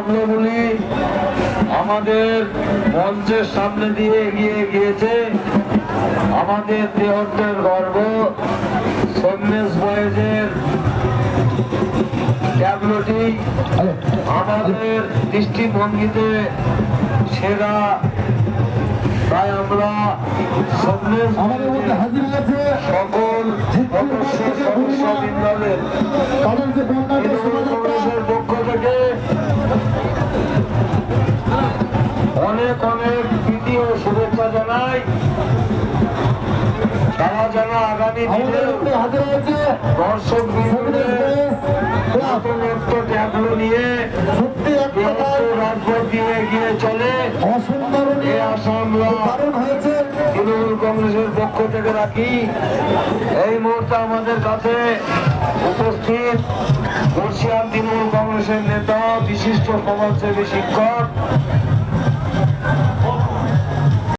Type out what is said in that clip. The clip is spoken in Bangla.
ট্যাবলোগুলি আমাদের মঞ্চের সামনে দিয়ে এগিয়ে গিয়েছে। আমাদের দেহত্বের গর্ব সন্ন্যাস বয়েজের ট্যাবলোটি আমাদের দৃষ্টিভঙ্গিতে সেরা, তাই আমরা সন্ন্যাস সকল সদস্যবৃন্দের কংগ্রেসের পক্ষ থেকে অনেক অনেক প্রীতি ও শুভেচ্ছা জানাই। তারা যেন আগামী দিনে দর্শক ট্যাবলো নিয়ে রাজপথ দিয়ে এগিয়ে চলে এ আশা আমরা তৃণমূল কংগ্রেসের পক্ষ থেকে রাখি। এই মুহূর্তে আমাদের কাছে উপস্থিত বর্ষিয়ান তৃণমূল কংগ্রেসের নেতা, বিশিষ্ট সমাজসেবী শিক্ষক